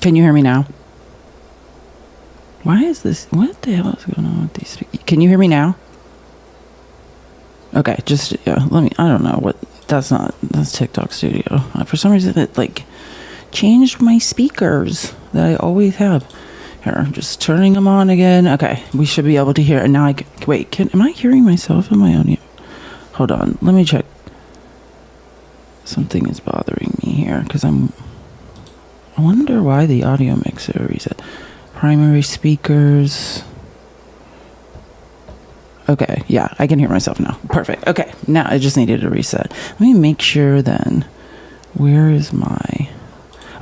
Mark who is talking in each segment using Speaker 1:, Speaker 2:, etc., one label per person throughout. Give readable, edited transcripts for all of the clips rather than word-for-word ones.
Speaker 1: Can you hear me now? Why is this? What the hell is going on with these? Can you hear me now? Okay, just let me. I don't know what. That's TikTok Studio. For some reason, it like changed my speakers that I always have. Here, just turning them on again. Okay, we should be able to hear. And now wait. Am I hearing myself in my audio? Hold on. Let me check. Something is bothering me here because I wonder why the audio mixer reset. Primary speakers. Okay, yeah, I can hear myself now. Perfect. Okay, now I just needed a reset. Let me make sure then. Where is my...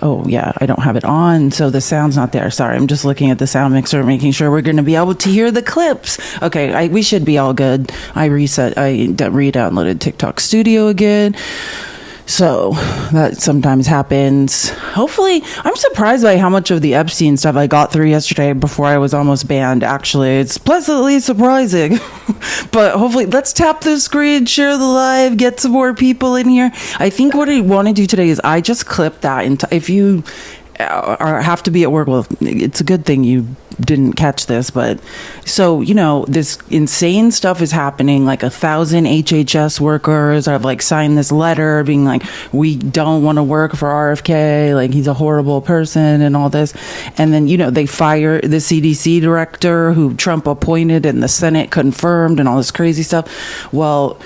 Speaker 1: Oh, yeah, I don't have it on, so the sound's not there. Sorry, I'm just looking at the sound mixer, making sure we're going to be able to hear the clips. Okay, we should be all good. I re-downloaded TikTok Studio again. So that sometimes happens. Hopefully, I'm surprised by how much of the Epstein stuff I got through yesterday before I was almost banned. Actually, it's pleasantly surprising. But hopefully, let's tap the screen, share the live, get some more people in here. I think what I want to do today is I just clip that. If you have to be at work, well, it's a good thing you didn't catch this, but so this insane stuff is happening. Like 1,000 HHS workers have like signed this letter being like, we don't want to work for RFK, like he's a horrible person and all this. And then they fire the CDC director who Trump appointed and the Senate confirmed and all this crazy stuff. Well,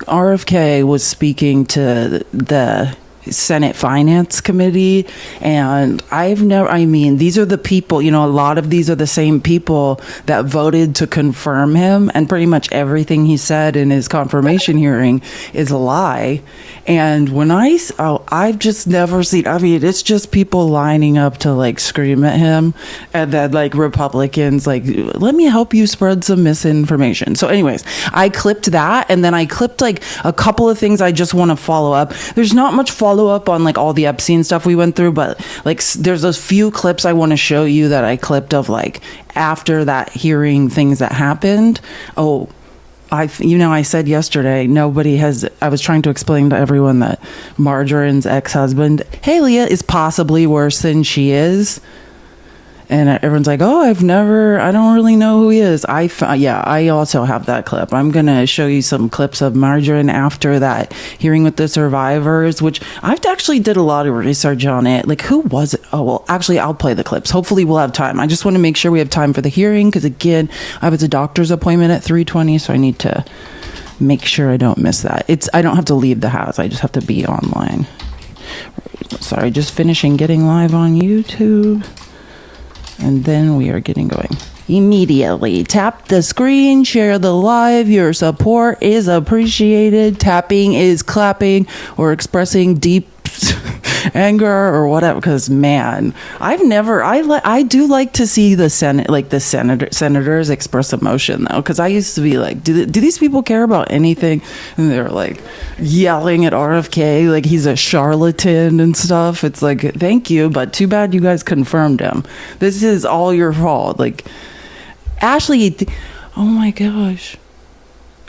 Speaker 1: RFK was speaking to the Senate Finance Committee, and these are the people, a lot of these are the same people that voted to confirm him, and pretty much everything he said in his confirmation hearing is a lie. And when I've just never seen, it's just people lining up to like scream at him, and then like Republicans like, let me help you spread some misinformation. So anyways, I clipped that, and then I clipped like a couple of things I just want to follow up. There's not much follow up on like all the Epstein stuff we went through, but like there's a few clips I want to show you that I clipped of like after that hearing, things that happened. I said yesterday, I was trying to explain to everyone that Marjorine's ex-husband, Halia, is possibly worse than she is. And everyone's like, I don't really know who he is. I also have that clip. I'm going to show you some clips of Marjorie after that hearing with the survivors, which I've actually did a lot of research on it. Like, who was it? Oh, well, actually, I'll play the clips. Hopefully we'll have time. I just want to make sure we have time for the hearing because, again, I have a doctor's appointment at 3:20, so I need to make sure I don't miss that. I don't have to leave the house. I just have to be online. Sorry, just finishing getting live on YouTube. And then we are getting going. Immediately tap the screen, share the live. Your support is appreciated. Tapping is clapping or expressing deep anger or whatever. Because man, I do like to see the senators express emotion though. Because I used to be like, do these people care about anything? And they're like yelling at RFK like he's a charlatan and stuff. It's like, thank you, but too bad you guys confirmed him. This is all your fault. Like, Ashley, oh my gosh.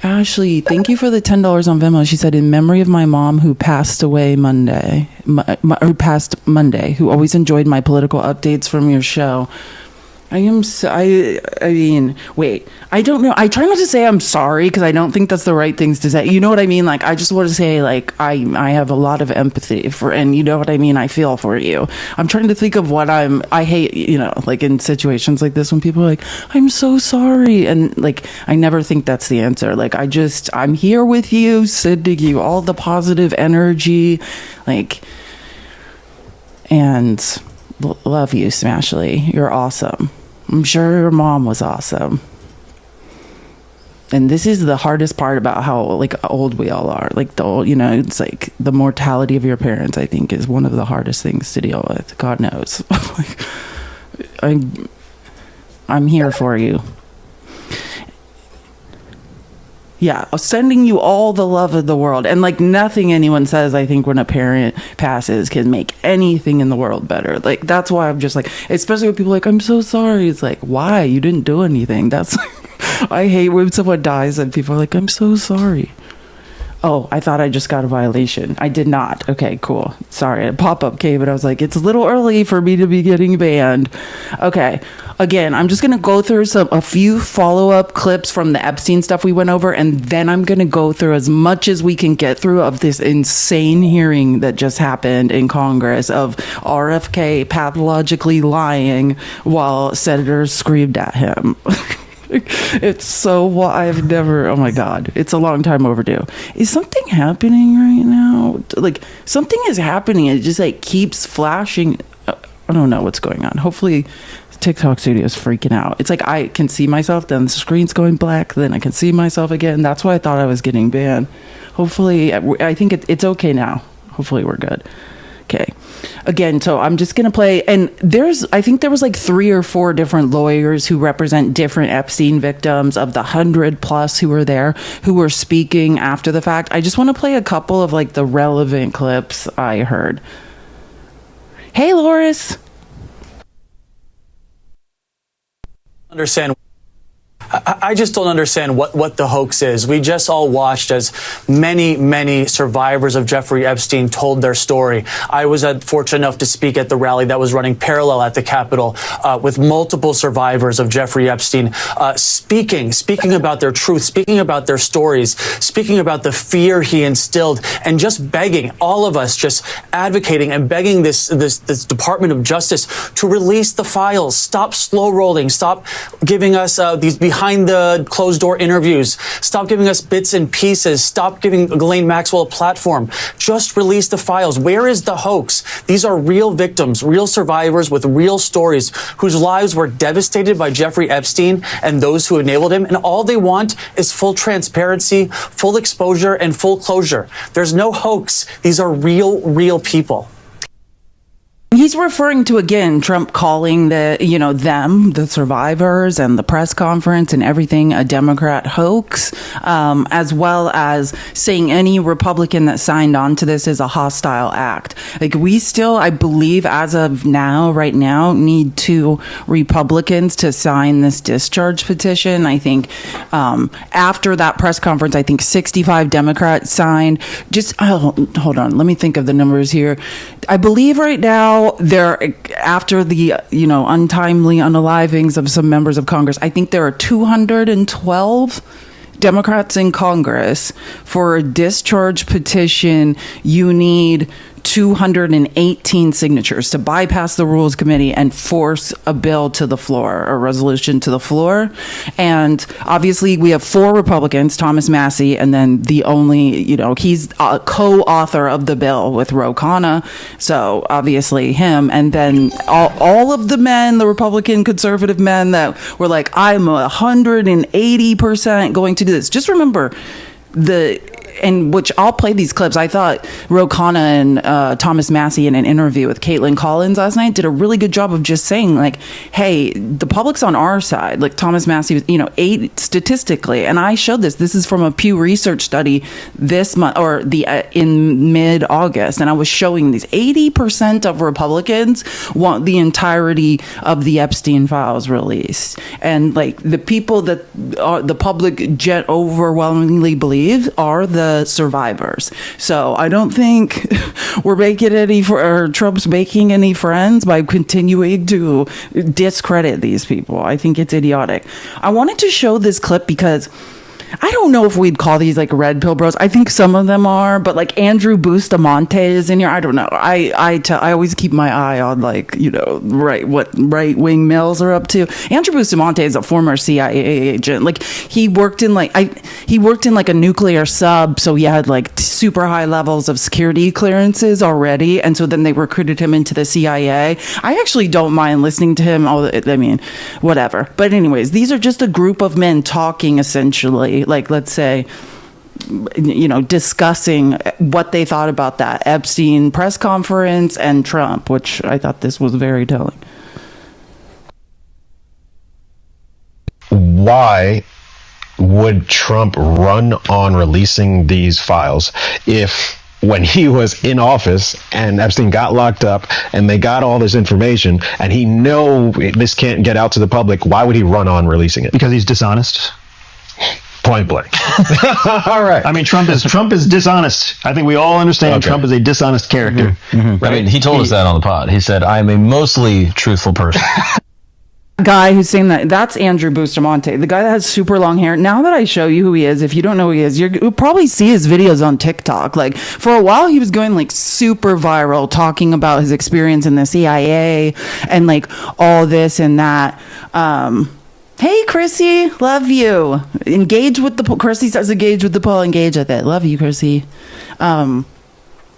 Speaker 1: Ashley, thank you for the $10 on Venmo. She said, in memory of my mom who passed away Monday, who always enjoyed my political updates from your show. I don't know. I try not to say I'm sorry because I don't think that's the right things to say. You know what I mean? Like, I just want to say, like, I have a lot of empathy for, and you know what I mean? I feel for you. I'm trying to think of what I hate, like in situations like this when people are like, I'm so sorry. And like, I never think that's the answer. Like, I'm here with you, sending you all the positive energy, like, and love you, Smashley. You're awesome. I'm sure your mom was awesome. And this is the hardest part about how like old we all are. Like it's like the mortality of your parents, I think, is one of the hardest things to deal with. God knows. I'm here for you. Yeah, sending you all the love of the world. And like nothing anyone says, I think, when a parent passes can make anything in the world better. Like, that's why I'm just like, especially when people are like, I'm so sorry. It's like, why? You didn't do anything. That's I hate when someone dies and people are like, I'm so sorry. Oh, I thought I just got a violation. I did not. Okay, cool. Sorry, a pop-up came, but I was like, it's a little early for me to be getting banned. Okay. Again, I'm just going to go through a few follow-up clips from the Epstein stuff we went over, and then I'm going to go through as much as we can get through of this insane hearing that just happened in Congress of RFK pathologically lying while senators screamed at him. It's so I've never, oh my God, it's a long time overdue. Is something happening right now? Like, something is happening. It just like keeps flashing. I don't know what's going on. Hopefully TikTok studio is freaking out. It's like I can see myself, then the screen's going black, then I can see myself again. That's why I thought I was getting banned. Hopefully, I think it's okay now. Hopefully we're good. Okay. Again, so I'm just going to play, and I think there was like 3 or 4 different lawyers who represent different Epstein victims of the 100 plus who were there, who were speaking after the fact. I just want to play a couple of like the relevant clips I heard. Hey, Loris.
Speaker 2: Understand. I just don't understand what the hoax is. We just all watched as many survivors of Jeffrey Epstein told their story. I was fortunate enough to speak at the rally that was running parallel at the Capitol with multiple survivors of Jeffrey Epstein speaking about their truth, speaking about their stories, speaking about the fear he instilled, and just begging, all of us just advocating and begging this Department of Justice to release the files, stop slow rolling, stop giving us these behind the closed door interviews. Stop giving us bits and pieces. Stop giving Ghislaine Maxwell a platform. Just release the files. Where is the hoax? These are real victims, real survivors with real stories whose lives were devastated by Jeffrey Epstein and those who enabled him. And all they want is full transparency, full exposure, and full closure. There's no hoax. These are real people.
Speaker 1: He's referring to, again, Trump calling the survivors and the press conference and everything a Democrat hoax, as well as saying any Republican that signed on to this is a hostile act. Like, we still, I believe, as of now, right now, need 2 Republicans to sign this discharge petition. I think after that press conference, I think 65 Democrats signed. Hold on, let me think of the numbers here. I believe right now, after the untimely unalivings of some members of Congress, I think there are 212 Democrats in Congress. For a discharge petition, you need 218 signatures to bypass the Rules Committee and force a bill to the floor, a resolution to the floor. And obviously we have 4 Republicans, Thomas Massie, and then the only, he's a co-author of the bill with Ro Khanna. So obviously him. And then all of the men, the Republican conservative men that were like, I'm 180% going to do this. Just remember and which I'll play these clips. I thought Ro Khanna and Thomas Massie in an interview with Caitlin Collins last night did a really good job of just saying, like, hey, the public's on our side. Like, Thomas Massie was, 8 statistically, and I showed this. This is from a Pew Research study this month, or in mid-August, and I was showing these 80% of Republicans want the entirety of the Epstein files released, and like the people that the public overwhelmingly believe are the survivors. So I don't think we're making Trump's making any friends by continuing to discredit these people. I think it's idiotic. I wanted to show this clip because I don't know if we'd call these like red pill bros. I think some of them are, but like Andrew Bustamante is in here. I don't know. I always keep my eye on what right wing males are up to. Andrew Bustamante is a former CIA agent. Like he worked in like a nuclear sub, so he had like super high levels of security clearances already, and so then they recruited him into the CIA. I actually don't mind listening to him. I mean, whatever. But anyways, these are just a group of men talking essentially. Like, let's say, discussing what they thought about that Epstein press conference and Trump, which I thought this was very telling.
Speaker 3: Why would Trump run on releasing these files if, when he was in office and Epstein got locked up and they got all this information and he know this can't get out to the public, why would he run on releasing it?
Speaker 4: Because he's dishonest.
Speaker 3: Point blank. All right.
Speaker 4: I mean, Trump is dishonest. I think we all understand Trump is a dishonest character.
Speaker 5: Right? I mean, he told us that on the pod. He said, "I'm a mostly truthful person."
Speaker 1: Guy who's saying that's Andrew Bustamante, the guy that has super long hair. Now that I show you who he is, if you don't know who he is, you'll probably see his videos on TikTok. Like, for a while he was going like super viral, talking about his experience in the CIA and like all this and that. Hey, Chrissy, love you. Engage with the poll. Chrissy says engage with the poll. Engage with it. Love you, Chrissy.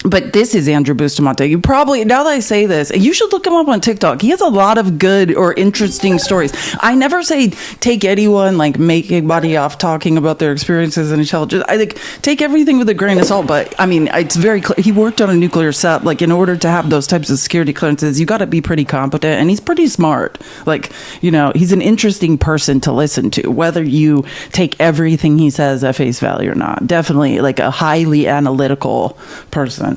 Speaker 1: But this is Andrew Bustamante. You probably, now that I say this, you should look him up on TikTok. He has a lot of good or interesting stories. I never say take anyone, like make anybody off talking about their experiences and intelligence. I think take everything with a grain of salt. But I mean, it's very clear. He worked on a nuclear set. Like, in order to have those types of security clearances, you got to be pretty competent, and he's pretty smart. Like, you know, he's an interesting person to listen to, whether you take everything he says at face value or not. Definitely like a highly analytical person.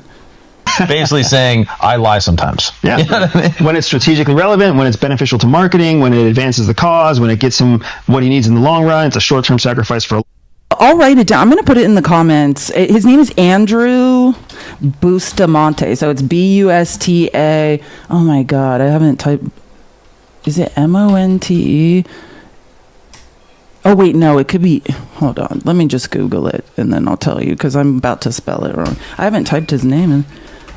Speaker 5: Basically saying, I lie sometimes.
Speaker 4: Yeah.
Speaker 5: You know what I mean?
Speaker 4: When it's strategically relevant, when it's beneficial to marketing, when it advances the cause, when it gets him what he needs in the long run, it's a short-term sacrifice for.
Speaker 1: I'll write it down. I'm going to put it in the comments. His name is Andrew Bustamante. So it's Busta. Oh my God. I haven't typed. Is it Monte? Oh, wait, no, it could be. Hold on. Let me just Google it and then I'll tell you, because I'm about to spell it wrong. I haven't typed his name in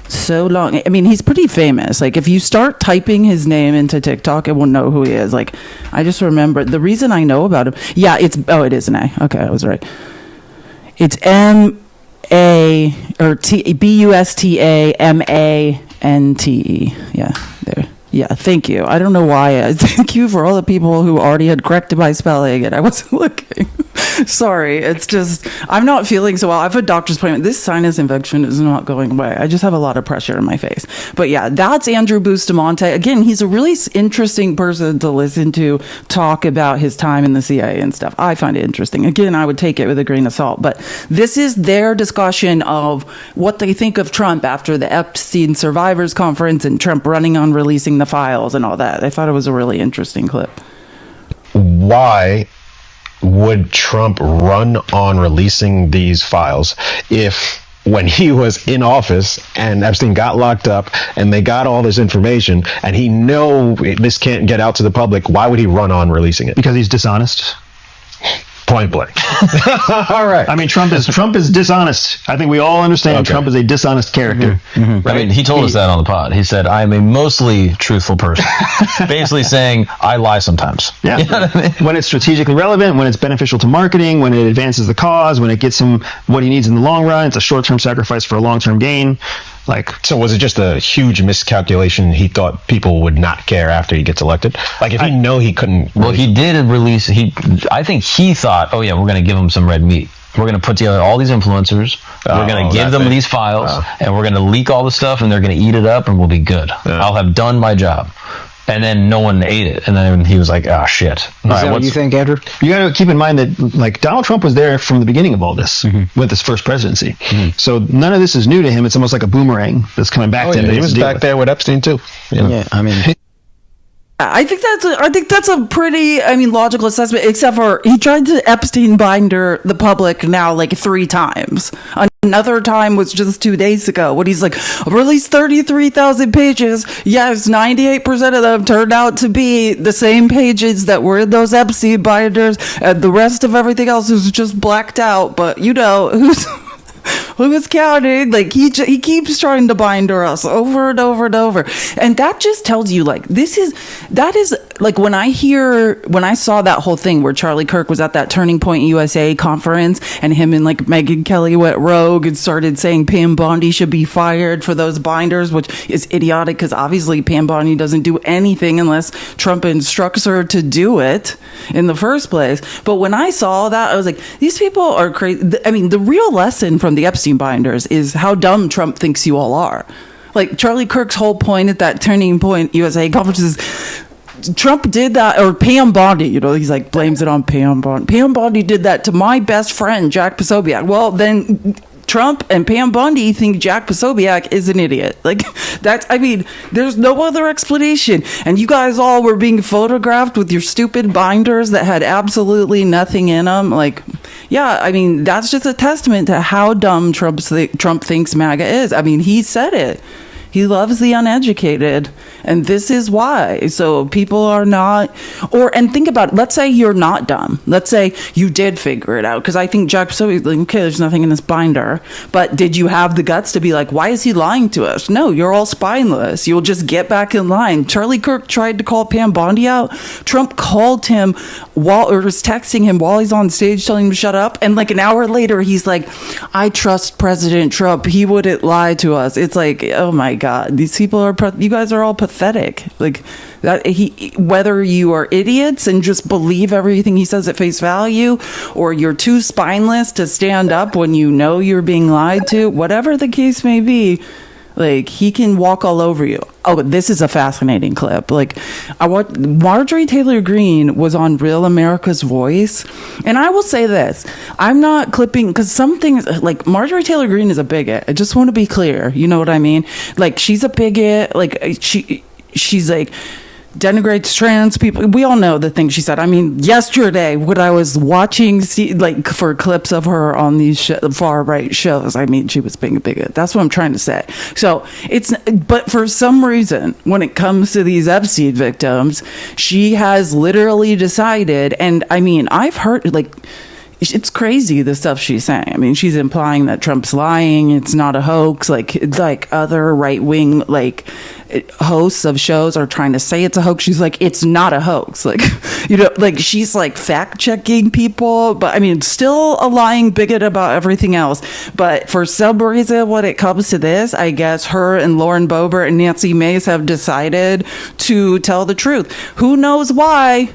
Speaker 1: so long. I mean, he's pretty famous. Like, if you start typing his name into TikTok, it will know who he is. Like, I just remember the reason I know about him. Yeah, it is an A. Okay, I was right. It's Bustamante. Yeah, there. Yeah, thank you. I don't know why. Thank you for all the people who already had corrected my spelling and I wasn't looking. Sorry, it's just, I'm not feeling so well. I have a doctor's appointment. This sinus infection is not going away. I just have a lot of pressure in my face. But yeah, that's Andrew Bustamante. Again, he's a really interesting person to listen to talk about his time in the CIA and stuff. I find it interesting. Again, I would take it with a grain of salt. But this is their discussion of what they think of Trump after the Epstein Survivors Conference and Trump running on releasing the files and all that. I thought it was a really interesting clip.
Speaker 3: Why would Trump run on releasing these files if, when he was in office and Epstein got locked up and they got all this information and he know this can't get out to the public, why would he run on releasing it?
Speaker 4: Because he's dishonest.
Speaker 3: Point blank. All right.
Speaker 4: I mean, Trump is dishonest. I think we all understand Trump is a dishonest character.
Speaker 5: Right? I mean, he told us that on the pod. He said, I'm a mostly truthful person. Basically saying, I lie sometimes.
Speaker 4: Yeah.
Speaker 5: You know what I mean?
Speaker 4: When it's strategically relevant, when it's beneficial to marketing, when it advances the cause, when it gets him what he needs in the long run, it's a short-term sacrifice for a long-term gain. Like,
Speaker 3: so was it just a huge miscalculation? He thought people would not care after he gets elected. Like, if he know he couldn't.
Speaker 5: Well, he did release. I think he thought, oh yeah, we're going to give him some red meat. We're going to put together all these influencers. We're going to give them these files, and we're going to leak all the stuff, and they're going to eat it up, and we'll be good. I'll have done my job. And then no one ate it. And then he was like, ah, shit.
Speaker 6: Is that what you think, Andrew?
Speaker 4: You got to keep in mind that, like, Donald Trump was there from the beginning of all this with his first presidency. So none of this is new to him. It's almost like a boomerang that's coming back to him.
Speaker 3: He was back there with Epstein, too. You know?
Speaker 6: Yeah, I mean...
Speaker 1: I think that's a pretty, logical assessment, except for he tried to Epstein binder the public now like 3 times. Another time was just 2 days ago when he's like, release 33,000 pages. Yes, 98% of them turned out to be the same pages that were in those Epstein binders, and the rest of everything else was just blacked out. But who was counting? Like, he keeps trying to binder us over and over and over, and that just tells you, like, that is like, when I saw that whole thing where Charlie Kirk was at that Turning Point USA conference and him and like Megyn Kelly went rogue and started saying Pam Bondi should be fired for those binders, which is idiotic because obviously Pam Bondi doesn't do anything unless Trump instructs her to do it in the first place. But when I saw that, I was like, these people are crazy. I mean, the real lesson from the Epstein binders is how dumb Trump thinks you all are. Like, Charlie Kirk's whole point at that Turning Point USA conference is Trump did that, or Pam Bondi, he's like, blames it on Pam Bondi. Pam Bondi did that to my best friend, Jack Posobiec. Well, then Trump and Pam Bondi think Jack Posobiec is an idiot. Like, there's no other explanation. And you guys all were being photographed with your stupid binders that had absolutely nothing in them. Like, yeah, I mean, that's just a testament to how dumb Trump thinks MAGA is. I mean, he said it. He loves the uneducated, and this is why. So people are not, and think about it. Let's say you're not dumb. Let's say you did figure it out, because I think Jack Psaoir's like, okay, there's nothing in this binder. But did you have the guts to be like, why is he lying to us? No, you're all spineless. You'll just get back in line. Charlie Kirk tried to call Pam Bondi out. Trump called him or was texting him while he's on stage telling him to shut up. And like an hour later, he's like, I trust President Trump. He wouldn't lie to us. It's like, oh my God, these people you guys are all pathetic. Like that, whether you are idiots and just believe everything he says at face value, or you're too spineless to stand up when you know you're being lied to, whatever the case may be, like, he can walk all over you. Oh, but this is a fascinating clip. Like, Marjorie Taylor Greene was on Real America's Voice. And I will say this. I'm not clipping, because some things, like, Marjorie Taylor Greene is a bigot. I just want to be clear. You know what I mean? Like, she's a bigot. Like, she's like, denigrates trans people. We all know the things she said. I mean, yesterday when I was watching for clips of her on these far right shows, I mean, she was being a bigot. That's what I'm trying to say. So but for some reason, when it comes to these Epstein victims, she has literally decided, and I mean, I've heard, like, it's crazy, the stuff she's saying. I mean, she's implying that Trump's lying. It's not a hoax. Like other right-wing, like, hosts of shows are trying to say it's a hoax. She's like, it's not a hoax. Like, you know, like, she's like fact-checking people. But I mean, still a lying bigot about everything else. But for some reason, when it comes to this, I guess her and Lauren Boebert and Nancy Mace have decided to tell the truth. Who knows why?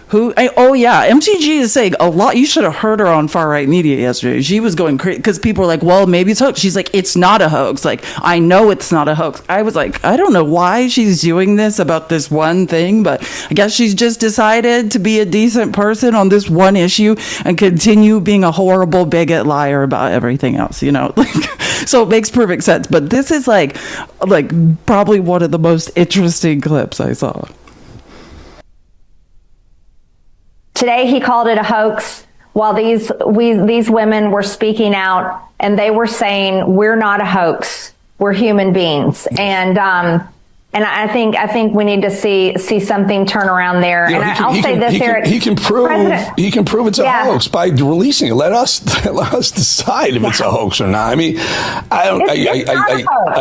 Speaker 1: MTG is saying a lot. You should have heard her on far right media yesterday. She was going crazy because people were like, well, maybe it's a hoax. She's like, it's not a hoax. Like, I know it's not a hoax. I was like, I don't know why she's doing this about this one thing, but I guess she's just decided to be a decent person on this one issue and continue being a horrible bigot liar about everything else, you know? Like, so it makes perfect sense. But this is like probably one of the most interesting clips I saw.
Speaker 6: Today, he called it a hoax while these women were speaking out, and they were saying, we're not a hoax. We're human beings. And I think we need to see something turn around there.
Speaker 7: You know,
Speaker 6: and I'll say this, Eric.
Speaker 7: He can prove it's a hoax by releasing it. Let us decide if it's a hoax or not. I mean, I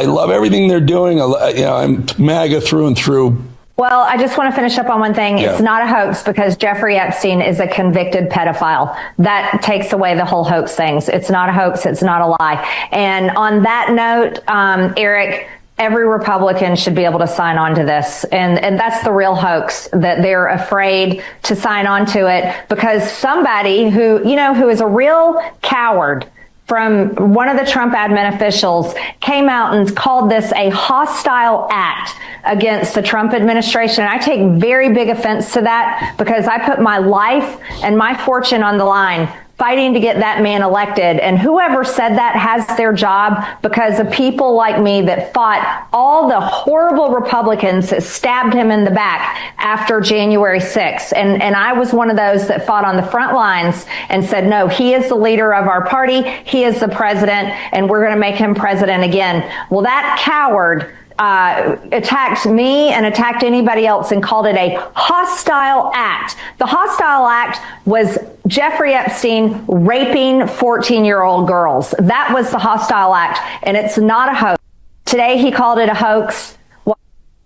Speaker 7: love everything they're doing. I'm MAGA through and through.
Speaker 6: Well, I just want to finish up on one thing. Yeah. It's not a hoax because Jeffrey Epstein is a convicted pedophile. That takes away the whole hoax things. It's not a hoax. It's not a lie. And on that note, Eric, every Republican should be able to sign on to this. And that's the real hoax, that they're afraid to sign on to it because somebody who is a real coward from one of the Trump admin officials came out and called this a hostile act against the Trump administration. And I take very big offense to that because I put my life and my fortune on the line fighting to get that man elected. And whoever said that has their job because of people like me that fought all the horrible Republicans that stabbed him in the back after January 6th. And I was one of those that fought on the front lines and said, no, he is the leader of our party. He is the president, and we're going to make him president again. Well, that coward attacked me and attacked anybody else and called it a hostile act. The hostile act was Jeffrey Epstein raping 14-year-old girls. That was the hostile act, and it's not a hoax. Today he called it a hoax.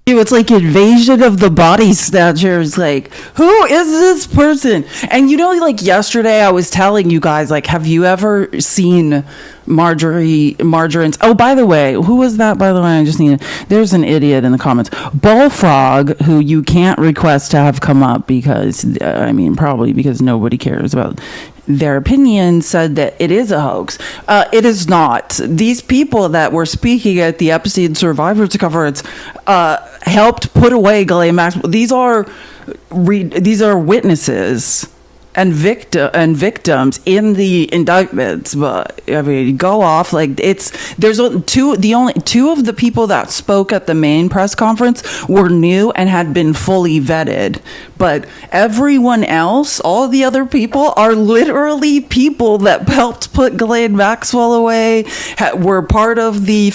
Speaker 1: It's like invasion of the body snatchers. Like, who is this person? And like yesterday I was telling you guys, like, have you ever seen Marjorie's? Oh, by the way, who was that? By the way, I just need. There's an idiot in the comments. Bullfrog, who you can't request to have come up because, probably because nobody cares about their opinion, said that it is a hoax. It is not. These people that were speaking at the Epstein Survivors Conference helped put away Ghislaine Maxwell. These are witnesses. and victims in the indictments. But I mean, go off. Like, there's only two of the people that spoke at the main press conference were new and had been fully vetted. But everyone else, all the other people, are literally people that helped put Ghislaine Maxwell away, were part of the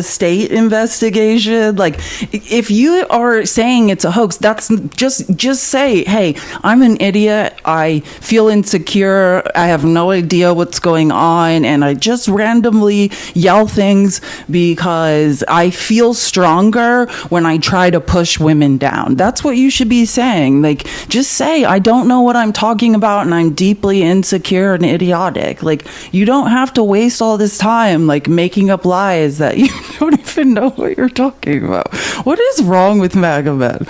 Speaker 1: state investigation. Like, if you are saying it's a hoax, that's just say, hey, I'm an idiot. I feel insecure. I have no idea what's going on. And I just randomly yell things because I feel stronger when I try to push women down. That's what you should be saying. Like, just say, I don't know what I'm talking about and I'm deeply insecure and idiotic. Like, you don't have to waste all this time, like, making up lies that you don't even know what you're talking about. What is wrong with MAGA men?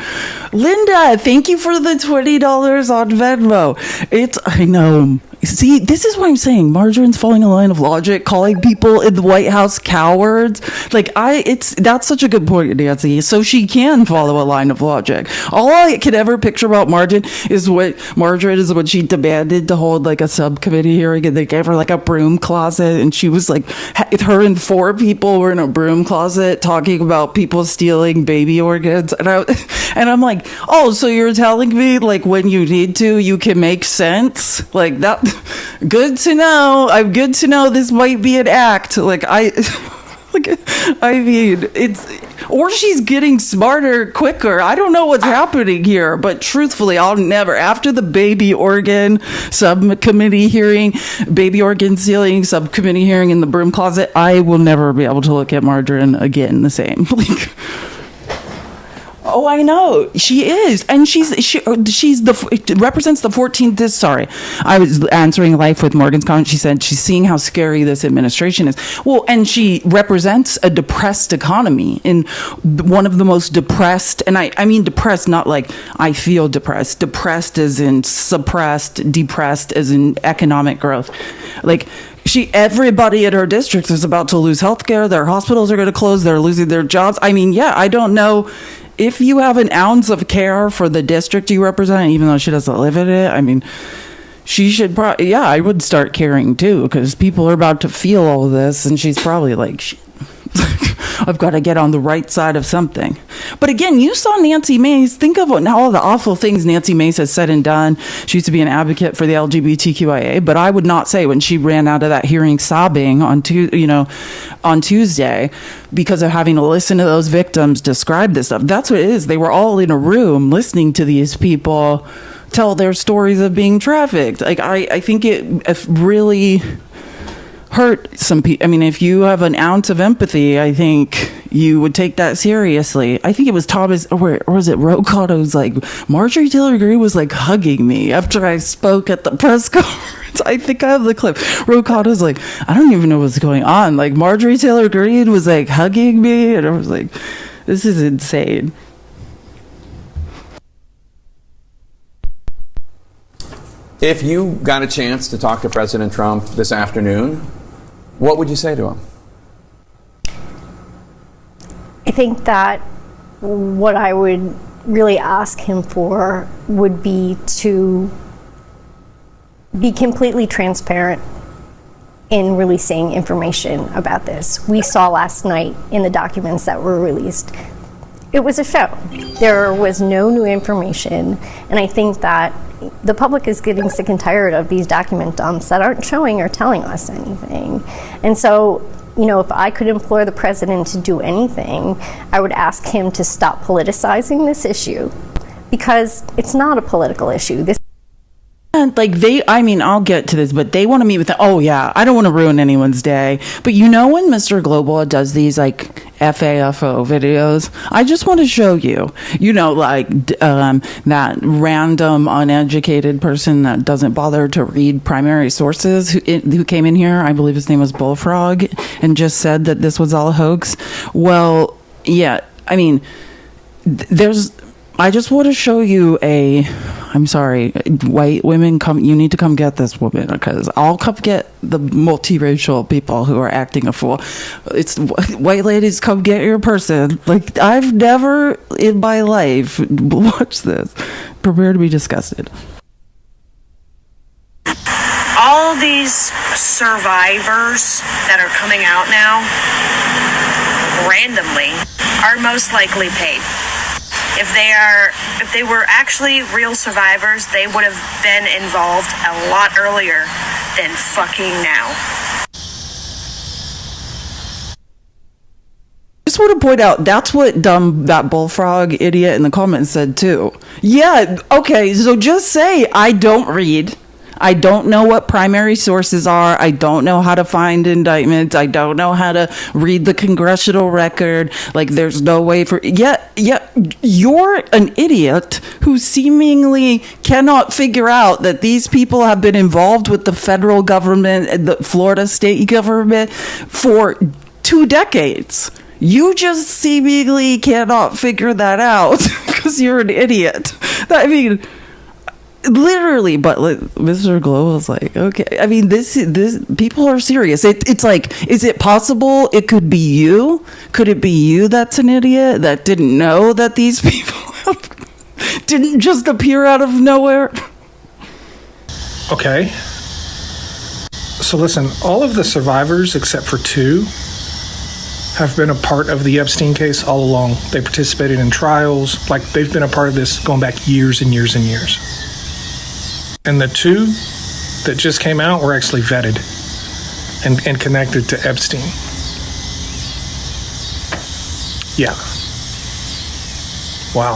Speaker 1: Linda, thank you for the $20 on Venmo. I know. See, this is what I'm saying. Marjorie's following a line of logic, calling people in the White House cowards. Like, that's such a good point, Nancy. So she can follow a line of logic. All I can ever picture about Marjorie is when she demanded to hold like a subcommittee hearing, and they gave her like a broom closet, and she was like, her and 4 people were in a broom closet talking about people stealing baby organs, and I'm like, oh, so you're telling me like when you need to, you can make sense like that. Good to know. I'm good to know this might be an act. Like, I mean, or she's getting smarter quicker. I don't know what's happening here, but truthfully, I'll never, after the baby organ subcommittee hearing, baby organ stealing subcommittee hearing in the broom closet, I will never be able to look at Margarine again the same. Like, oh, I know she is, and she represents the 14th. Sorry, I was answering Life with Morgan's comment. She said she's seeing how scary this administration is. Well, and she represents a depressed economy, in one of the most depressed, and I mean depressed, not like I feel depressed. Depressed as in suppressed, depressed as in economic growth. Like, everybody at her districts is about to lose healthcare. Their hospitals are going to close. They're losing their jobs. I mean, yeah, I don't know. If you have an ounce of care for the district you represent, even though she doesn't live in it, I mean, she should probably, yeah, I would start caring too, because people are about to feel all this, and she's probably like, I've got to get on the right side of something. But again, you saw Nancy Mace. Think of all the awful things Nancy Mace has said and done. She used to be an advocate for the LGBTQIA, but I would not say when she ran out of that hearing sobbing on Tuesday because of having to listen to those victims describe this stuff. That's what it is. They were all in a room listening to these people tell their stories of being trafficked. Like, I think it really hurt some people. I mean, if you have an ounce of empathy, I think you would take that seriously. I think it was Thomas, or was it Rocotto, who's like, Marjorie Taylor Greene was like hugging me after I spoke at the press conference. I think I have the clip. Rocotto's like, I don't even know what's going on. Like, Marjorie Taylor Greene was like hugging me, and I was like, this is insane.
Speaker 8: If you got a chance to talk to President Trump this afternoon, what would you say to him?
Speaker 9: I think that what I would really ask him for would be to be completely transparent in releasing information about this. We saw last night in the documents that were released, it was a show. There was no new information, and I think that the public is getting sick and tired of these document dumps that aren't showing or telling us anything. And so, if I could implore the president to do anything, I would ask him to stop politicizing this issue, because it's not a political issue.
Speaker 1: Like, I'll get to this, but they want to meet with I don't want to ruin anyone's day. But when Mr. Global does these like FAFO videos, I just want to show you, that random uneducated person that doesn't bother to read primary sources who came in here, I believe his name was Bullfrog, and just said that this was all a hoax. Well, yeah, I mean, I just want to show you I'm sorry, white women, you need to come get this woman, because I'll come get the multiracial people who are acting a fool. It's white ladies, come get your person. Like, I've never in my life watched this. Prepare to be disgusted.
Speaker 10: these survivors that are coming out now randomly are most likely paid. If they were actually real survivors, they would have been involved a lot earlier than fucking now.
Speaker 1: Just want to point out, that's what that bullfrog idiot in the comments said too. Yeah, okay, so just say, I don't read. I don't know what primary sources are. I don't know how to find indictments. I don't know how to read the congressional record. Like, there's no way for... Yeah, you're an idiot who seemingly cannot figure out that these people have been involved with the federal government, the Florida state government, for 2 decades. You just seemingly cannot figure that out because you're an idiot. I mean... Literally, but Mr. Glow was like, okay. I mean, this people are serious. It's like, is it possible it could be you? Could it be you that's an idiot that didn't know that these people didn't just appear out of nowhere?
Speaker 11: Okay. So listen, all of the survivors except for 2 have been a part of the Epstein case all along. They participated in trials. Like, they've been a part of this going back years and years and years. And the 2 that just came out were actually vetted and connected to Epstein. Yeah. Wow.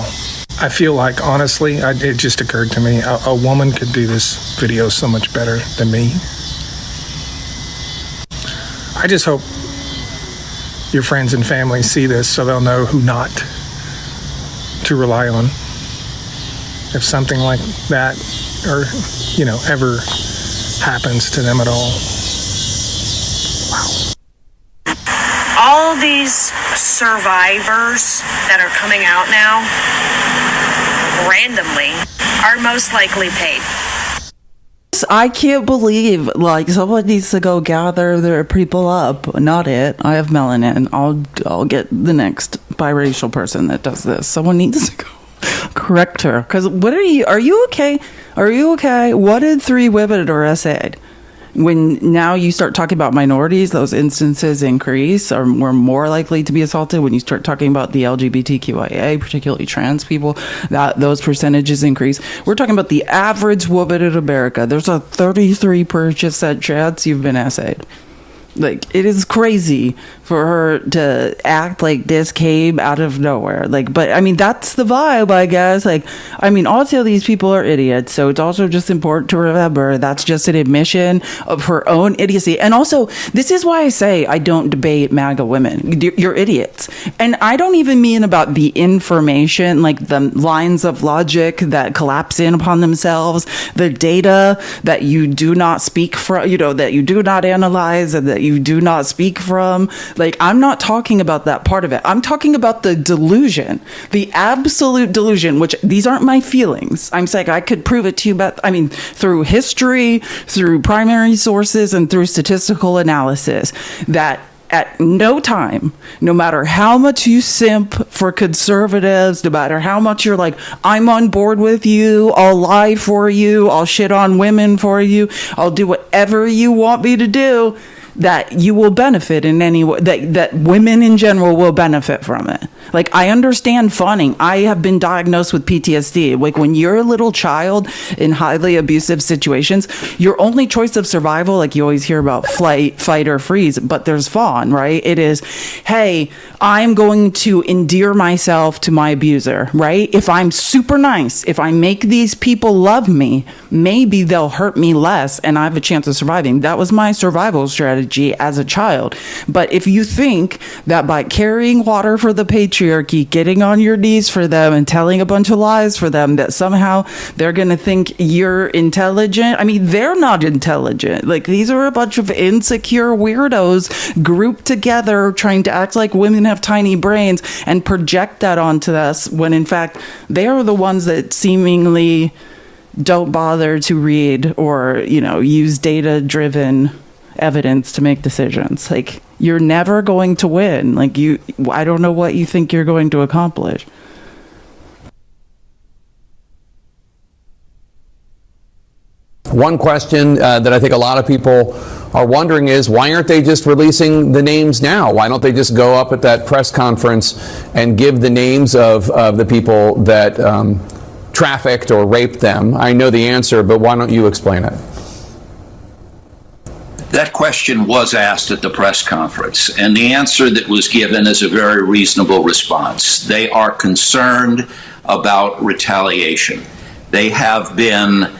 Speaker 11: I feel like, honestly, it just occurred to me, a woman could do this video so much better than me. I just hope your friends and family see this so they'll know who not to rely on if something like that or, ever happens to them at all. Wow.
Speaker 10: All these survivors that are coming out now randomly are most likely paid.
Speaker 1: I can't believe, like, someone needs to go gather their people up. Not it. I have melanin. I'll get the next biracial person that does this. Someone needs to go correct her. Because are you okay? Are you okay? 1 in 3 women are SA'd. When now you start talking about minorities, those instances increase, or we're more likely to be assaulted. When you start talking about the LGBTQIA, particularly trans people, that those percentages increase. We're talking about the average woman in America. There's a 33% chance you've been SA'd. Like, it is crazy for her to act like this came out of nowhere. Like, but I mean, that's the vibe, I guess. Like, I mean, also these people are idiots. So it's also just important to remember that's just an admission of her own idiocy. And also, this is why I say I don't debate MAGA women. You're idiots. And I don't even mean about the information, like the lines of logic that collapse in upon themselves, the data that you do not speak from, that you do not analyze and that you do not speak from. Like, I'm not talking about that part of it. I'm talking about the delusion, the absolute delusion, which these aren't my feelings. I'm saying I could prove it to you, but I mean, through history, through primary sources, and through statistical analysis, that at no time, no matter how much you simp for conservatives, no matter how much you're like, I'm on board with you, I'll lie for you, I'll shit on women for you, I'll do whatever you want me to do, that you will benefit in any way, that women in general will benefit from it. Like, I understand fawning. I have been diagnosed with PTSD. Like, when you're a little child in highly abusive situations, your only choice of survival, like you always hear about flight, fight, or freeze, but there's fawn, right? It is, hey, I'm going to endear myself to my abuser, right? If I'm super nice, if I make these people love me, maybe they'll hurt me less and I have a chance of surviving. That was my survival strategy as a child. But if you think that by carrying water for the patriarchy, getting on your knees for them and telling a bunch of lies for them, that somehow they're going to think you're intelligent. I mean, they're not intelligent. Like, these are a bunch of insecure weirdos grouped together trying to act like women have tiny brains and project that onto us when in fact they are the ones that seemingly don't bother to read or, use data-driven evidence to make decisions. Like, you're never going to win. Like, I don't know what you think you're going to accomplish.
Speaker 8: One question that I think a lot of people are wondering is, why aren't they just releasing the names now? Why don't they just go up at that press conference and give the names of the people that trafficked or raped them? I know the answer, but why don't you explain it?
Speaker 12: That question was asked at the press conference, and the answer that was given is a very reasonable response. They are concerned about retaliation. They have been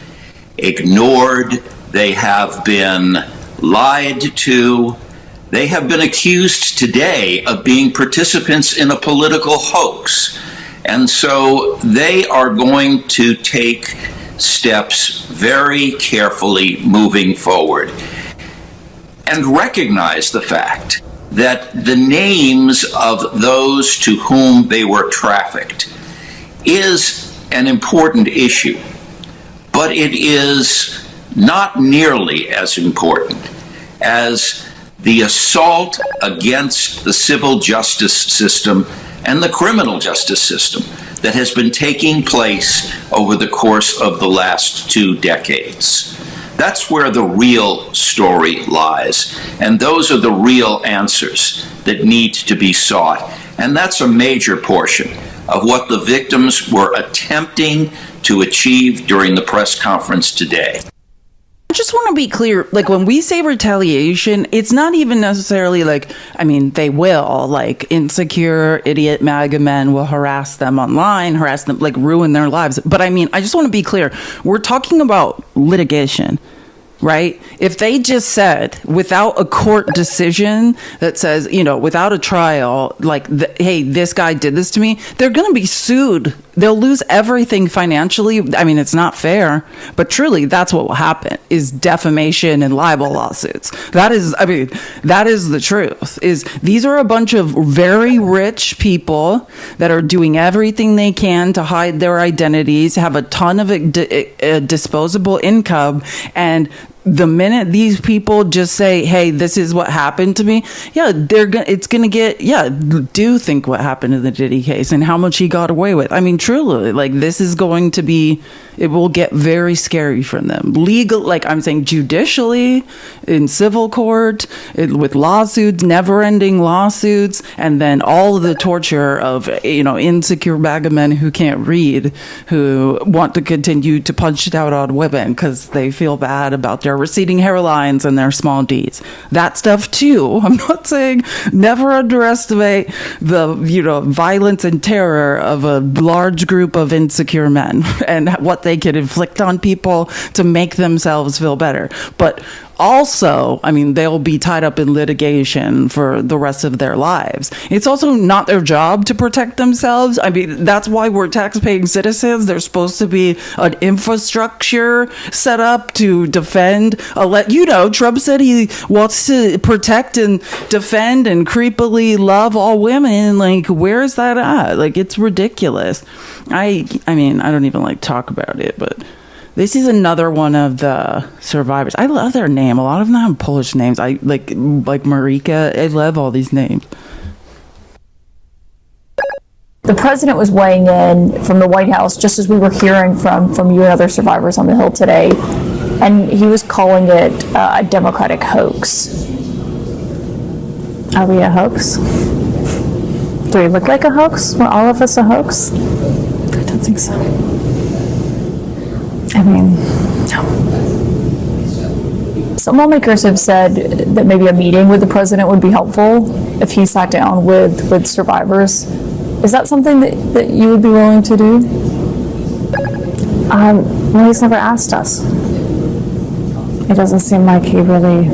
Speaker 12: ignored. They have been lied to. They have been accused today of being participants in a political hoax. And so they are going to take steps very carefully moving forward, and recognize the fact that the names of those to whom they were trafficked is an important issue, but it is not nearly as important as the assault against the civil justice system and the criminal justice system that has been taking place over the course of the last 2 decades. That's where the real story lies, and those are the real answers that need to be sought. And that's a major portion of what the victims were attempting to achieve during the press conference today.
Speaker 1: I just want to be clear, like when we say retaliation, it's not even necessarily like, I mean, they will, like insecure, idiot MAGA men will harass them online, harass them, like ruin their lives. But I mean, I just want to be clear, we're talking about litigation, right? If they just said, without a court decision that says, you know, without a trial, like, hey, this guy did this to me, they're going to be sued. They'll lose everything financially. I mean, it's not fair, but truly that's what will happen is defamation and libel lawsuits. That is, I mean, that is the truth, is these are a bunch of very rich people that are doing everything they can to hide their identities, have a ton of disposable income, and the minute these people just say, hey, this is what happened to me, yeah, it's gonna get, yeah, do think what happened in the Diddy case and how much he got away with. I mean, truly, like, this is going to be, it will get very scary from them. Legal, like I'm saying, judicially, in civil court, with lawsuits, never-ending lawsuits, and then all of the torture of, you know, insecure MAGA men who can't read, who want to continue to punch it out on women because they feel bad about their receding hairlines and their small D's. That stuff too. I'm not saying never underestimate the, you know, violence and terror of a large group of insecure men and what they can inflict on people to make themselves feel better. But also, I mean, they'll be tied up in litigation for the rest of their lives. It's also not their job to protect themselves. I mean, that's why we're tax-paying citizens. There's supposed to be an infrastructure set up to defend. You know, Trump said he wants to protect and defend and creepily love all women. Like, where's that at? Like, it's ridiculous. I mean, I don't even like talk about it, but this is another one of the survivors. I love their name. A lot of them have Polish names. I like Marika. I love all these names.
Speaker 13: The president was weighing in from the White House, just as we were hearing from you and other survivors on the Hill today, and he was calling it a Democratic hoax. Are we a hoax? Do we look like a hoax? Were all of us a hoax? I don't think so. I mean, no. Some lawmakers have said that maybe a meeting with the president would be helpful if he sat down with survivors. Is that something that you would be willing to do? Well, he's never asked us. It doesn't seem like he really,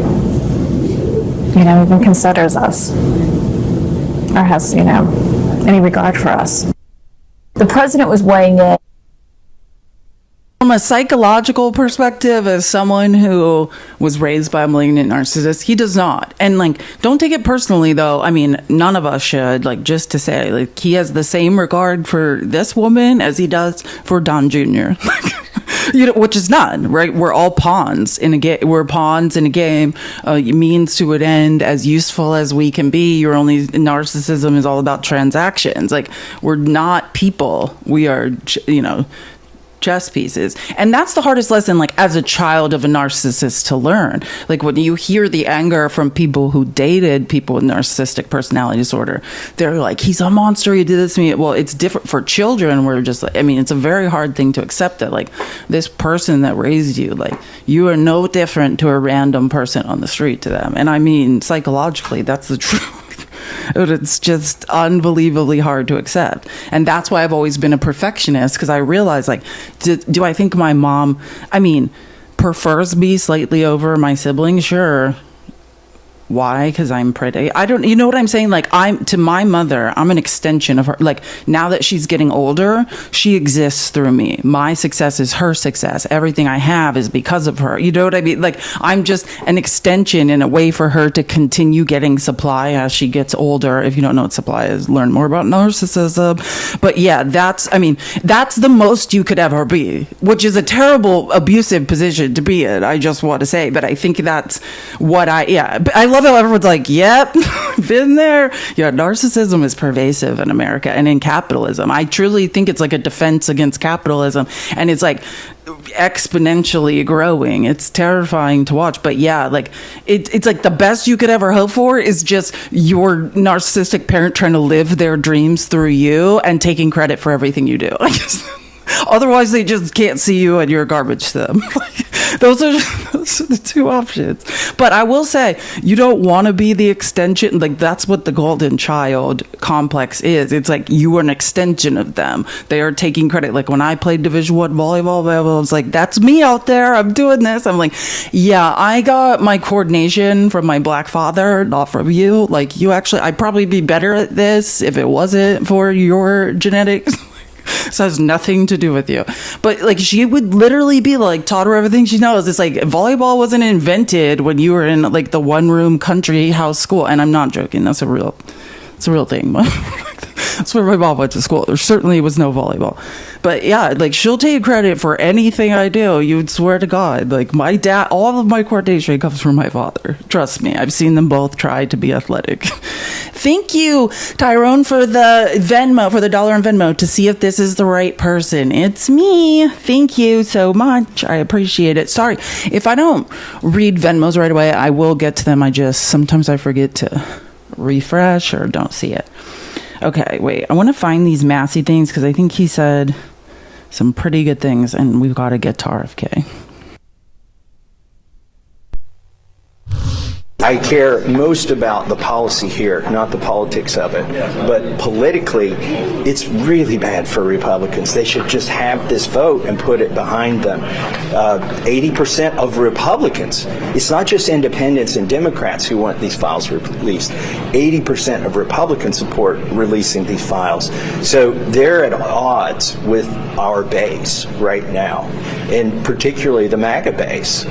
Speaker 13: you know, even considers us or has, you know, any regard for us. The president was weighing in.
Speaker 1: From a psychological perspective, as someone who was raised by a malignant narcissist, he does not. And like, don't take it personally though. I mean, none of us should, like, just to say, like, he has the same regard for this woman as he does for Don Jr. You know, which is none, right? We're all pawns in a game. We're pawns in a game, means to an end, as useful as we can be. Your only narcissism is all about transactions. Like, we're not people. We are, you know, chess pieces. And that's the hardest lesson, like, as a child of a narcissist to learn. Like, when you hear the anger from people who dated people with narcissistic personality disorder, they're like, he's a monster, he did this to me. Well, it's different for children. We're just like, I mean, it's a very hard thing to accept that, like, this person that raised you, like, you are no different to a random person on the street to them. And I mean, psychologically, that's the truth. It's just unbelievably hard to accept. And that's why I've always been a perfectionist, because I realize, like, do I think my mom, I mean, prefers me slightly over my siblings? Sure. Why? Because I'm pretty. I don't, you know what I'm saying? Like, to my mother, I'm an extension of her. Like, now that she's getting older, she exists through me. My success is her success. Everything I have is because of her. You know what I mean? Like, I'm just an extension in a way for her to continue getting supply as she gets older. If you don't know what supply is, learn more about narcissism. But yeah, that's the most you could ever be, which is a terrible, abusive position to be in. I just want to say, but I think that's what I love how everyone's like, yep, been there. Yeah, narcissism is pervasive in America and in capitalism. I truly think it's like a defense against capitalism, and it's like exponentially growing. It's terrifying to watch. But yeah, like it's like the best you could ever hope for is just your narcissistic parent trying to live their dreams through you and taking credit for everything you do. Otherwise, they just can't see you and you're garbage to them. Those are the two options. But I will say, you don't want to be the extension. Like, that's what the golden child complex is. It's like you are an extension of them. They are taking credit. Like, when I played Division I volleyball, I was like, that's me out there. I'm doing this. I'm like, yeah, I got my coordination from my black father, not from you. Like, I'd probably be better at this if it wasn't for your genetics. So it has nothing to do with you. But like, she would literally be like, taught her everything she knows. It's like, volleyball wasn't invented when you were in like the one room country house school. And I'm not joking. It's a real thing. That's where my mom went to school. There certainly was no volleyball. But yeah, like, she'll take credit for anything I do. You would swear to God. Like, my dad, all of my coordination comes from my father. Trust me. I've seen them both try to be athletic. Thank you, Tyrone, for the Venmo, for the $1 in Venmo, to see if this is the right person. It's me. Thank you so much. I appreciate it. Sorry, if I don't read Venmos right away, I will get to them. Sometimes I forget to refresh or don't see it. Okay, wait. I want to find these Massey things because I think he said some pretty good things, and we've got to get to RFK.
Speaker 14: I care most about the policy here, not the politics of it. But politically, it's really bad for Republicans. They should just have this vote and put it behind them. 80% of Republicans, it's not just independents and Democrats who want these files released. 80% of Republicans support releasing these files. So they're at odds with our base right now, and particularly the MAGA base.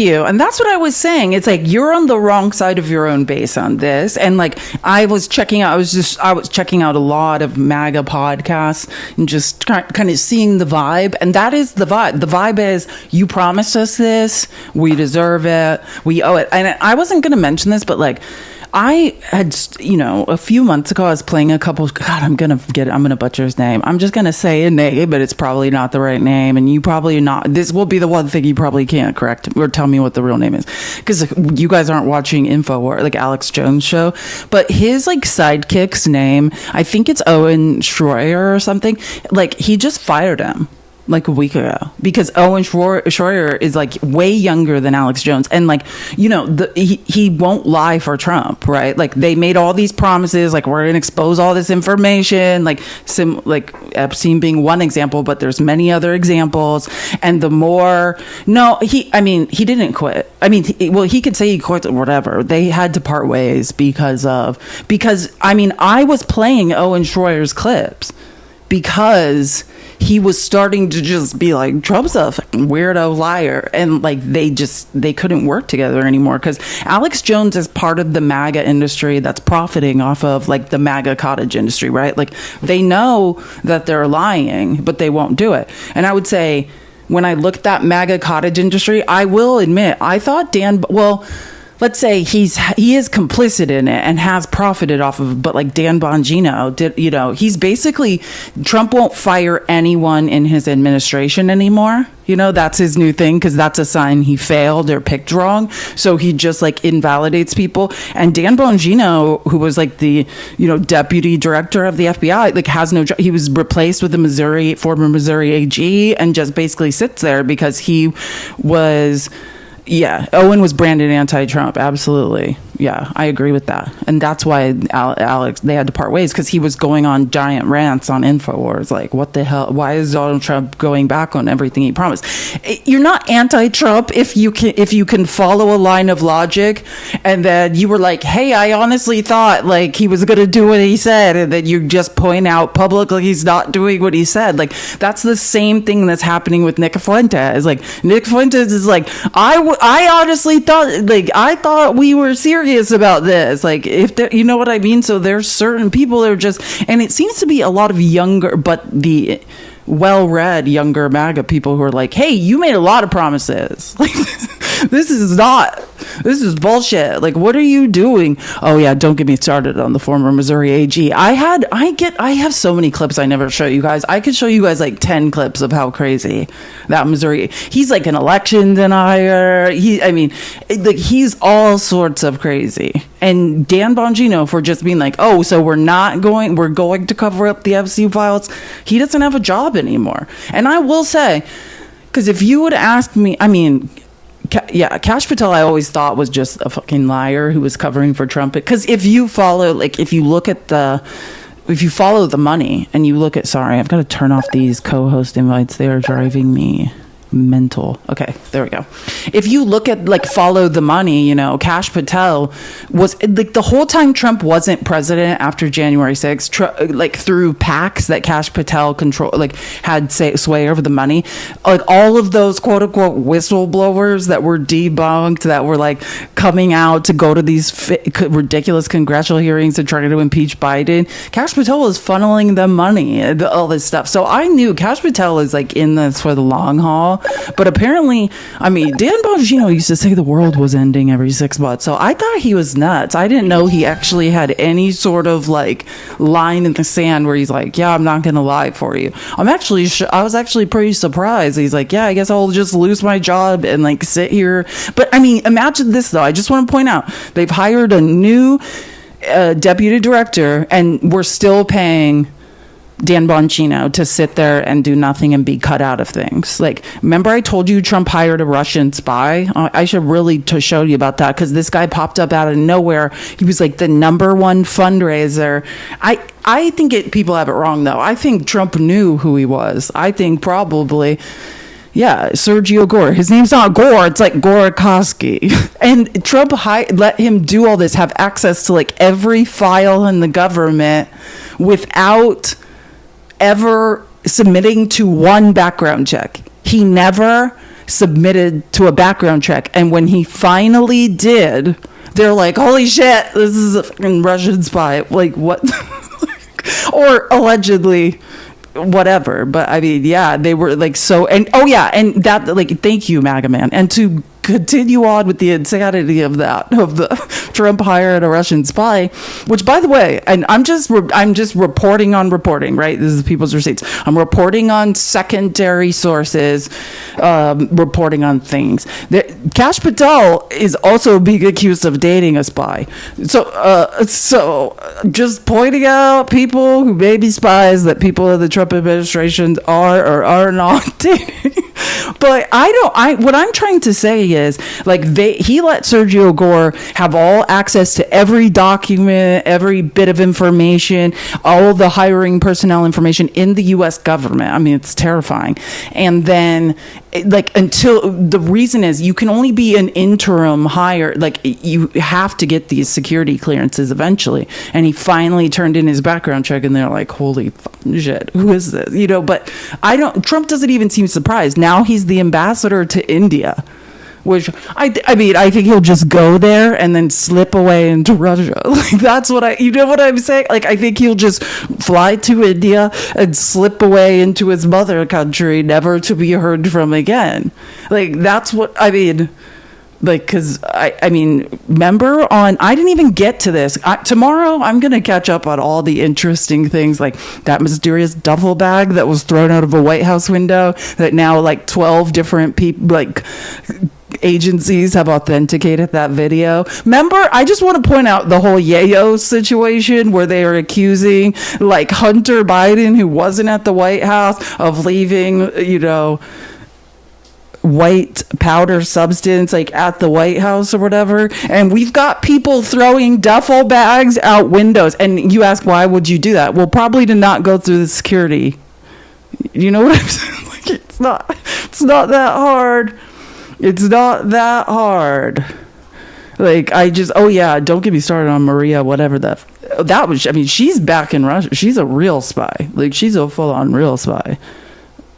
Speaker 1: You. And that's what I was saying. It's like, you're on the wrong side of your own base on this. And like, I was checking out a lot of MAGA podcasts and just kind of seeing the vibe. And that is the vibe. The vibe is, you promised us this, we deserve it, we owe it. And I wasn't going to mention this, but like, I had, a few months ago, I was playing a couple. God, I'm gonna butcher his name. I'm just gonna say a name, but it's probably not the right name, and you probably not. This will be the one thing you probably can't correct or tell me what the real name is, because you guys aren't watching InfoWars, like Alex Jones' show. But his like sidekick's name, I think it's Owen Schroyer or something. Like, he just fired him like a week ago, because Owen Schroyer is like way younger than Alex Jones, and like, he won't lie for Trump, right? Like, they made all these promises, like, we're gonna expose all this information, like Epstein being one example, but there's many other examples. And he didn't quit. I mean, he could say he quit or whatever. They had to part ways because I was playing Owen Schroyer's clips because he was starting to just be like, Trump's a weirdo liar. And like, they couldn't work together anymore, because Alex Jones is part of the MAGA industry that's profiting off of like the MAGA cottage industry, right? Like, they know that they're lying, but they won't do it. And I would say, when I looked at MAGA cottage industry, I will admit, I thought let's say he is complicit in it and has profited off of it, but like Dan Bongino did, he's basically, Trump won't fire anyone in his administration anymore. That's his new thing, because that's a sign he failed or picked wrong. So he just like invalidates people. And Dan Bongino, who was like the, deputy director of the FBI, like has no job. He was replaced with the former Missouri AG, and just basically sits there because he was, Owen was branded anti-Trump. Absolutely. Yeah, I agree with that. And that's why Alex, they had to part ways, because he was going on giant rants on InfoWars. Like, what the hell? Why is Donald Trump going back on everything he promised? You're not anti-Trump if you can follow a line of logic, and then you were like, hey, I honestly thought like he was going to do what he said, and then you just point out publicly he's not doing what he said. Like, that's the same thing that's happening with Nick Fuentes. Like, Nick Fuentes is like, I honestly thought, like, I thought we were serious about this, like, if there, you know what I mean. So there's certain people that are just, and it seems to be a lot of younger, but the well-read younger MAGA people who are like, hey, you made a lot of promises, like, this is bullshit, like, what are you doing? Oh yeah, don't get me started on the former Missouri AG. I have so many clips I never show you guys. I could show you guys like 10 clips of how crazy that Missouri, he's like an election denier, he's all sorts of crazy. And Dan Bongino, for just being like, oh, so we're going to cover up the Epstein files, he doesn't have a job anymore. And I will say, because if you would ask me, Kash Patel, I always thought was just a fucking liar who was covering for Trump. Because if you follow the money and you look at, sorry, I've got to turn off these co-host invites. They are driving me mental. Okay, there we go. If you look at like follow the money, Kash Patel was like the whole time Trump wasn't president after January 6th, like through PACs that Kash Patel had sway over the money. Like all of those quote unquote whistleblowers that were debunked, that were like coming out to go to these ridiculous congressional hearings and trying to impeach Biden, Kash Patel was funneling them money and all this stuff. So I knew Kash Patel is like in this for the long haul. But apparently, Dan Bongino used to say the world was ending every 6 months. So I thought he was nuts. I didn't know he actually had any sort of like line in the sand where he's like, yeah, I'm not going to lie for you. I was actually pretty surprised. He's like, yeah, I guess I'll just lose my job and like sit here. But imagine this though. I just want to point out, they've hired a new deputy director, and we're still paying Dan Bongino to sit there and do nothing and be cut out of things. Like, remember I told you Trump hired a Russian spy? I should really show you about that, because this guy popped up out of nowhere. He was like the number one fundraiser. I think people have it wrong though. I think Trump knew who he was. I think probably, yeah, Sergio Gore. His name's not Gore. It's like Gorikoski. And Trump let him do all this, have access to like every file in the government without ever submitting to one background check. He never submitted to a background check. And when he finally did, they're like, holy shit, this is a fucking Russian spy. Like, what? Or allegedly whatever. But yeah, they were like so, and oh yeah, and that, like, thank you, MAGA man. And to continue on with the insanity of the Trump hired a Russian spy, which, by the way, and I'm just reporting on reporting, right? This is people's receipts. I'm reporting on secondary sources, reporting on things. Kash Patel is also being accused of dating a spy. So just pointing out people who may be spies that people in the Trump administration are or are not dating. But what I'm trying to say is, like, he let Sergio Gore have all access to every document, every bit of information, all the hiring personnel information in the U.S. government. It's terrifying. And then, like, until the reason is you can only be an interim hire, like, you have to get these security clearances eventually. And he finally turned in his background check, and they're like, holy shit, who is this? But Trump doesn't even seem surprised. Now he's the ambassador to India, which I think he'll just go there and then slip away into Russia. Like, that's what you know what I'm saying? Like, I think he'll just fly to India and slip away into his mother country, never to be heard from again. Like, that's what Like, because I mean, remember I didn't even get to this. Tomorrow, I'm going to catch up on all the interesting things, like that mysterious duffel bag that was thrown out of a White House window that now like 12 different people, like agencies have authenticated that video. Remember, I just want to point out the whole Yayo situation where they are accusing like Hunter Biden, who wasn't at the White House, of leaving, white powder substance like at the White House or whatever, and we've got people throwing duffel bags out windows. And you ask, why would you do that? Well, probably to not go through the security. You know what I'm saying? Like, it's not that hard. It's not that hard. Like, don't get me started on Maria, whatever that was. I mean, she's back in Russia. She's a real spy. Like, she's a full-on real spy.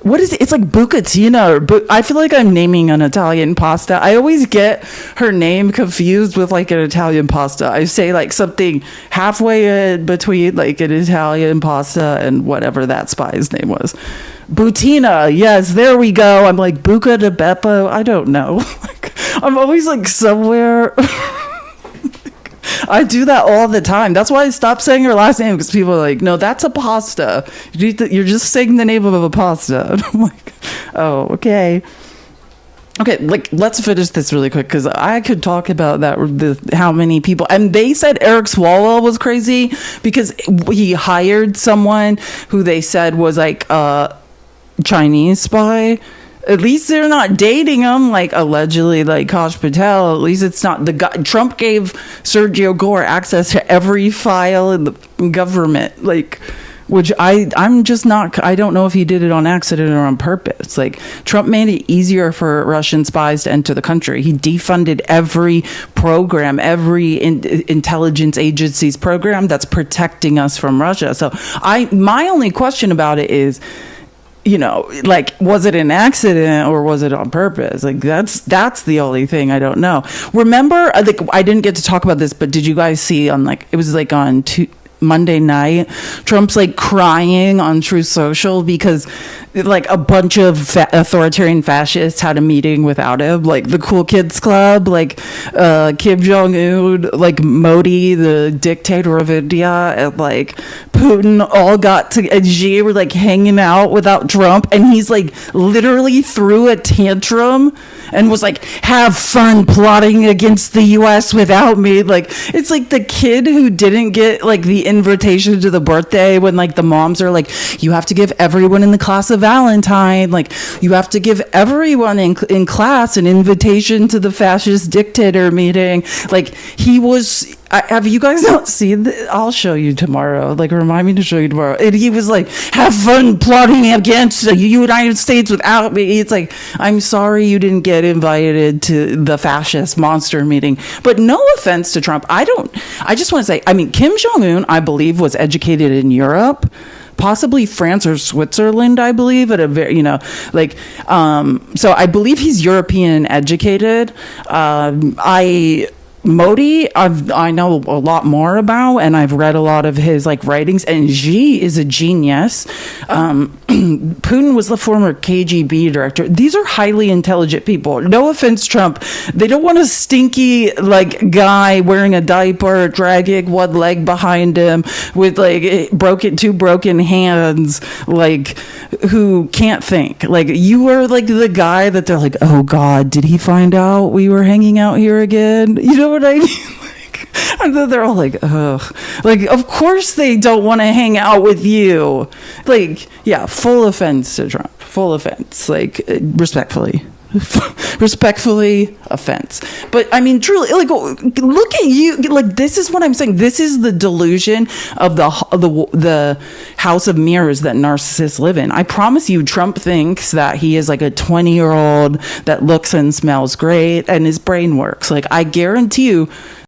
Speaker 1: What is it? It's like bucatino, but I feel like I'm naming an Italian pasta. I always get her name confused with like an Italian pasta. I say like something halfway in between like an Italian pasta and whatever that spy's name was. Butina. Yes, there we go. I'm like Buca de Beppo. I don't know. Like, I'm always like somewhere. I do that all the time. That's why I stopped saying her last name, because people are like, no, that's a pasta. You're just saying the name of a pasta. And I'm like, oh, okay. Okay, like, let's finish this really quick, because I could talk about how many people. And they said Eric Swalwell was crazy because he hired someone who they said was like a Chinese spy. At least they're not dating him, like allegedly, like Kash Patel. At least it's not the guy. Trump gave Sergio Gore access to every file in the government, like, which I'm just not. I don't know if he did it on accident or on purpose. Like, Trump made it easier for Russian spies to enter the country. He defunded every program, every intelligence agency's program that's protecting us from Russia. So my only question about it is, like, was it an accident or was it on purpose? Like, that's the only thing I don't know. Remember, like, I didn't get to talk about this, but did you guys see on, like, it was like on Monday night, Trump's like crying on Truth Social because like a bunch of authoritarian fascists had a meeting without him, like the Cool Kids Club, like Kim Jong-un, like Modi, the dictator of India, and like Putin all got to, and Xi were like hanging out without Trump, and he's like literally threw a tantrum and was like, have fun plotting against the US without me. Like, it's like the kid who didn't get like the invitation to the birthday when like the moms are like, you have to give everyone in the class a Valentine, like you have to give everyone in class an invitation to the fascist dictator meeting. Like, he was, have you guys not seen this? I'll show you tomorrow. Like, remind me to show you tomorrow. And he was like, have fun plotting against the United States without me. It's like, I'm sorry you didn't get invited to the fascist monster meeting. But no offense to Trump. I just want to say, I mean, Kim Jong-un, I believe, was educated in Europe, possibly France or Switzerland, I believe, at a very, so I believe he's European educated. Modi, I know a lot more about, and I've read a lot of his like writings. And Xi is a genius. Putin was the former KGB director. These are highly intelligent people. No offense, Trump. They don't want a stinky like guy wearing a diaper, dragging one leg behind him with like two broken hands, like who can't think. Like, you are like the guy that they're like, oh God, did he find out we were hanging out here again? You know what I mean? Like, and then they're all like, ugh. Like, of course they don't want to hang out with you. Like, yeah, full offense to Trump. Full offense. Like, respectfully offense. But I mean, truly, like, look at you. Like, this is what I'm saying. This is the delusion of the house of mirrors that narcissists live in. I promise you, Trump thinks that he is like a 20-year-old that looks and smells great and his brain works. Like, I guarantee you